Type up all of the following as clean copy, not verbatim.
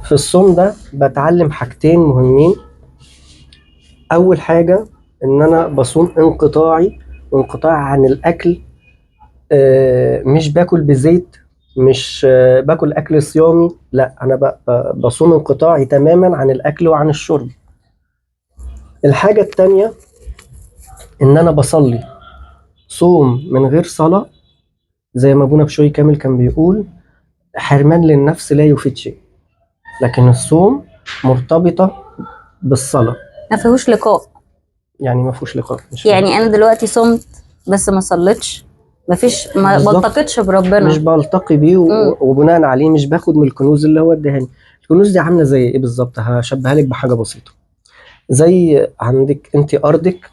في الصوم ده بتعلم حاجتين مهمين. اول حاجة ان انا بصوم انقطاع عن الاكل. مش باكل بزيت، مش باكل اكل صيامي، لا انا بصوم انقطاعي تماما عن الاكل وعن الشرب. الحاجة التانية ان انا بصلي صوم من غير صلاة، زي ما ابونا بشوي كامل كان بيقول: حرمان للنفس لا يفيد شيء. لكن الصوم مرتبطة بالصلاة، ما فيهوش لقاء. يعني ما فيهوش لقاء. مش يعني انا دلوقتي صمت بس ما صليتش، ما بالظبط، بلتقطش مش بربنا. بلتقي بيه امم وبناء عليه مش باخد من الكنوز اللي هو اداهاني. الكنوز دي عامله زي ايه بالظبط؟ هشبهها لك بحاجه بسيطه. زي عندك انت ارضك،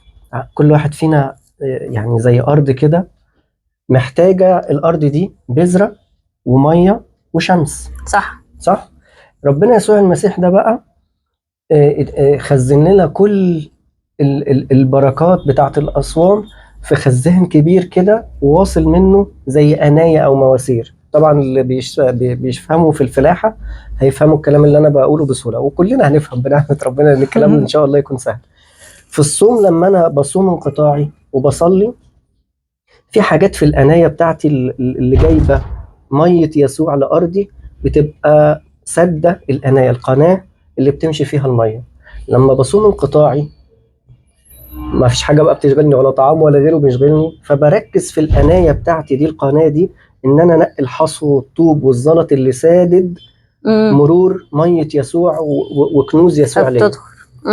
كل واحد فينا يعني زي ارض كده، محتاجه الارض دي بذره وميه وشمس. صح. صح. ربنا يسوع المسيح ده بقى خزن لنا كل البركات بتاعت الأصوام في خزان كبير كده، وواصل منه زي أناية أو مواسير. طبعا اللي بيفهموا في الفلاحة هيفهموا الكلام اللي أنا بقوله بسهولة، وكلنا هنفهم بنعمة ربنا إن الكلام إن شاء الله يكون سهل. في الصوم لما أنا بصوم انقطاعي وبصلي، في حاجات في الأناية بتاعتي اللي جايبة مية يسوع لأرضي، بتبقى سدة الأناية، القناة اللي بتمشي فيها المية. لما بصوم انقطاعي ما فيش حاجة بقى بتشغلني، ولا طعام ولا غيره بيشغلني، فبركز في الأناية بتاعتي دي، القناة دي، إن أنا أنقي الحصو والطوب والزلط اللي سادد امم مرور مية يسوع وكنوز يسوع ليا. فبتدخل